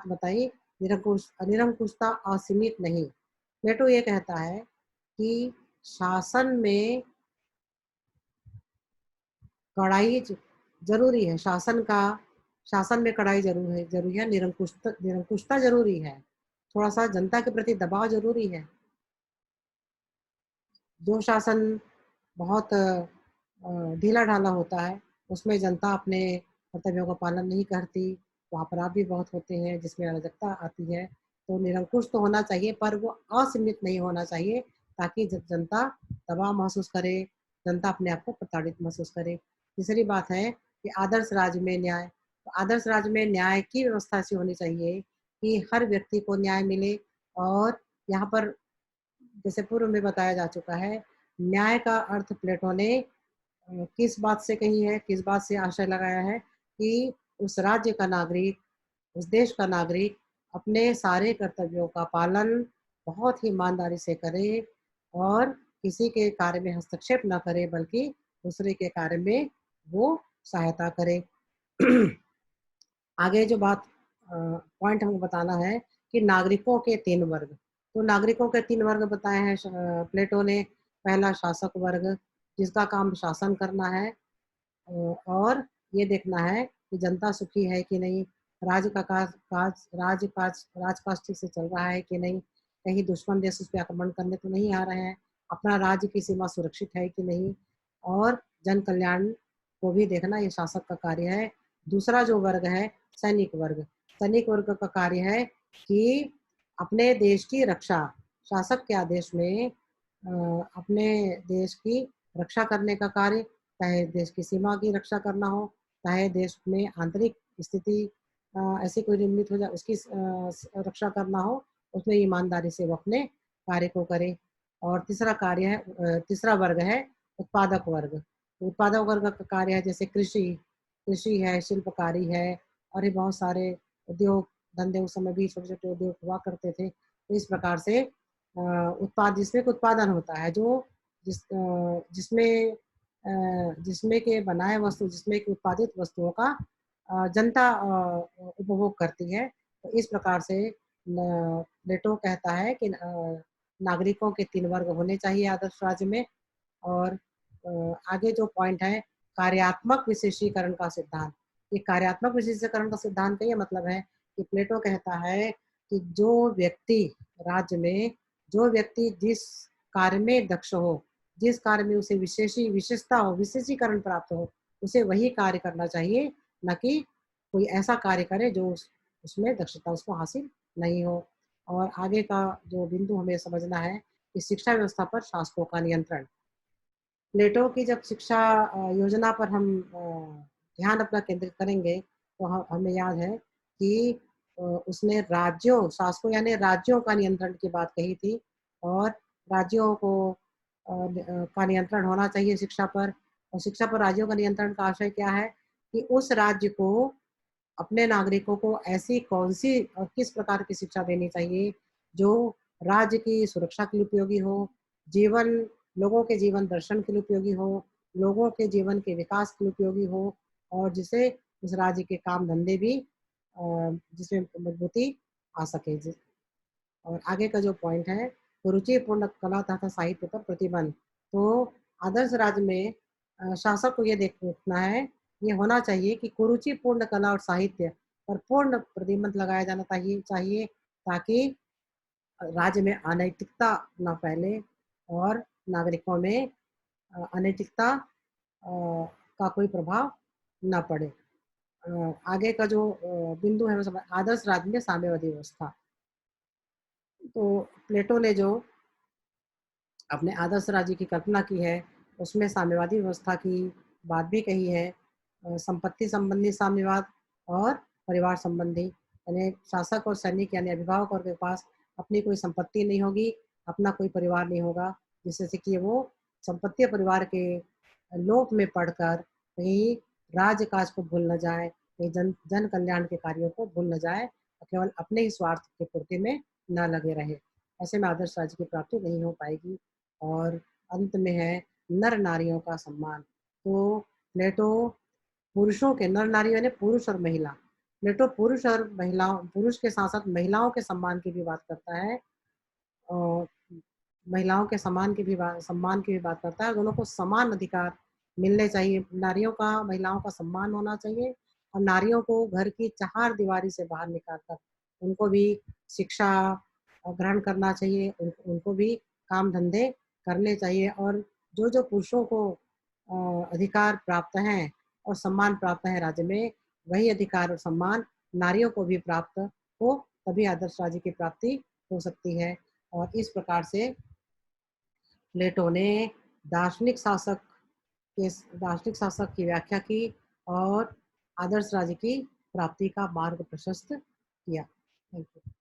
बात बताई, निरंकुशता असीमित नहीं। प्लेटो ये कहता है कि शासन में कड़ाई ज़रूरी है, शासन में कड़ाई ज़रूरी है, निरंकुशता ज़रूरी है, थोड़ा-सा जनता के प्रति दबाव ज़रूरी है। जो शासन बहुत ढीला-ढाला होता है, उसमें जनता अपने कर्तव्यों का पालन नहीं करती, तो अपराध भी बहुत होते हैं, जिसमें अराजकता आती है। तो निरंकुश तो होना चाहिए, पर वो असीमित नहीं होना चाहिए, ताकि जनता दबाव महसूस करे, जनता अपने आप को प्रताड़ित महसूस करे। तीसरी बात है कि आदर्श राज्य में न्याय। तो आदर्श राज्य में न्याय की व्यवस्था ऐसी होनी चाहिए कि हर व्यक्ति को न्याय मिले, और यहाँ पर जैसे पूर्व में बताया जा चुका है, न्याय का अर्थ प्लेटो ने किस बात से कही है, किस बात से आशय लगाया है कि उस राज्य का नागरिक, उस देश का नागरिक अपने सारे कर्तव्यों का पालन बहुत ही ईमानदारी से करे, और किसी के कार्य में हस्तक्षेप ना करे, बल्कि दूसरे के कार्य में वो सहायता करे। आगे जो बात पॉइंट हमको बताना है कि नागरिकों के 3 वर्ग। तो नागरिकों के 3 वर्ग बताए हैं प्लेटो ने। पहला शासक वर्ग, जिसका काम शासन करना है, और ये देखना है कि जनता सुखी है कि नहीं, राज्य का राजकाज ठीक से चल रहा है कि नहीं, कहीं दुश्मन देश उस पे आक्रमण करने तो नहीं आ रहे हैं, अपना राज्य की सीमा सुरक्षित है कि नहीं, और जन कल्याण को भी देखना ये शासक का कार्य है। दूसरा जो वर्ग है, सैनिक वर्ग। सैनिक वर्ग का कार्य है कि अपने देश की रक्षा, शासक के आदेश में अपने देश की रक्षा करने का कार्य, चाहे देश की सीमा की रक्षा करना हो, चाहे देश में आंतरिक स्थिति ऐसी कोई निर्मित हो जाए, उसकी रक्षा करना हो, उसमें ईमानदारी से वो अपने कार्य को करे। और तीसरा कार्य है, तीसरा वर्ग है उत्पादक वर्ग। उत्पादक वर्ग का कार्य है जैसे कृषि है, शिल्पकारी है, और भी बहुत सारे उद्योग धंधे उस समय भी छोटे-छोटे उद्योग हुआ करते थे। तो इस प्रकार से जिसमें कि उत्पादन होता है, जिसमें के बनाए वस्तु, जिसमें कि उत्पादित वस्तुओं का जनता उपभोग करती है। तो इस प्रकार से प्लेटो कहता है कि नागरिकों के 3 वर्ग होने चाहिए आदर्श राज्य में। और आगे जो पॉइंट है, कार्यात्मक विशेषीकरण का सिद्धांत। ये कार्यात्मक विशेषीकरण का सिद्धांत का ये मतलब है कि प्लेटो कहता है कि जो व्यक्ति जिस कार्य में दक्ष हो, जिस कार्य में उसे विशेषता हो, विशेषीकरण प्राप्त हो, उसे वही कार्य करना चाहिए, ना कि कोई ऐसा कार्य करे जो उसमें दक्षता उसको हासिल नहीं हो। और आगे का जो बिंदु हमें समझना है कि शिक्षा व्यवस्था पर शासकों का नियंत्रण। प्लेटो की जब शिक्षा योजना पर हम ध्यान अपना केंद्रित करेंगे, तो हमें याद है कि उसने शासकों यानी राज्यों का नियंत्रण की बात कही थी, और राज्यों को का नियंत्रण होना चाहिए शिक्षा पर। और शिक्षा पर राज्यों का नियंत्रण का आशय क्या है कि उस राज्य को अपने नागरिकों को ऐसी कौन-सी और किस प्रकार की शिक्षा देनी चाहिए, जो राज्य की सुरक्षा के लिए उपयोगी हो, जीवन लोगों के जीवन दर्शन के लिए उपयोगी हो, लोगों के जीवन के विकास के लिए उपयोगी हो, और जिससे उस राज्य के काम-धंधे भी जिसमें मजबूती आ सके। और आगे का जो पॉइंट है, रुचिपूर्ण कला तथा साहित्य पर प्रतिबंध। तो आदर्श राज्य में शासक को ये देखना है, ये होना चाहिए कि कुरुचिपूर्ण कला और साहित्य पर पूर्ण प्रतिबंध लगाया जाना चाहिए, ताकि राज्य में अनैतिकता ना फैले, और नागरिकों में अनैतिकता का कोई प्रभाव ना पड़े। आगे का जो बिंदु है वो आदर्श राज्य में साम्यवादी व्यवस्था। तो प्लेटो ने जो अपने आदर्श राज्य की कल्पना की है, उसमें साम्यवादी व्यवस्था की बात भी कही है। संपत्ति संबंधी साम्यवाद और परिवार संबंधी, यानी शासक और सैनिक यानी अभिभावक और के पास अपनी कोई संपत्ति नहीं होगी, अपना कोई परिवार नहीं होगा, जिससे से कि वो संपत्ति और परिवार के लोभ में पड़कर कहीं राज्य काज को भूल न जाए, कहीं जन कल्याण के कार्यों को भूल न जाए, और केवल अपने ही स्वार्थ की पूर्ति में न लगे रहे। ऐसे में आदर्श राज्य की प्राप्ति नहीं हो पाएगी। और अंत में है नर नारियों का सम्मान। तो प्लेटो पुरुषों के, नर नारी यानी पुरुष और महिला, प्लेटो पुरुष और महिलाओं पुरुष के साथ-साथ महिलाओं के सम्मान की भी बात करता है और महिलाओं के सम्मान की भी बात करता है। दोनों को समान अधिकार मिलने चाहिए। नारियों का महिलाओं का सम्मान होना चाहिए और नारियों को घर की चारदीवारी से बाहर निकाल कर उनको भी शिक्षा ग्रहण करना चाहिए। उनको भी काम-धंधे करने चाहिए और जो-जो पुरुषों को अधिकार प्राप्त हैं और सम्मान प्राप्त है राज्य में, वही अधिकार और सम्मान नारियों को भी प्राप्त हो, तभी आदर्श राज्य की प्राप्ति हो सकती है। और इस प्रकार से प्लेटो ने दार्शनिक शासक दार्शनिक शासक की व्याख्या की और आदर्श राज्य की प्राप्ति का मार्ग प्रशस्त किया। Thank you.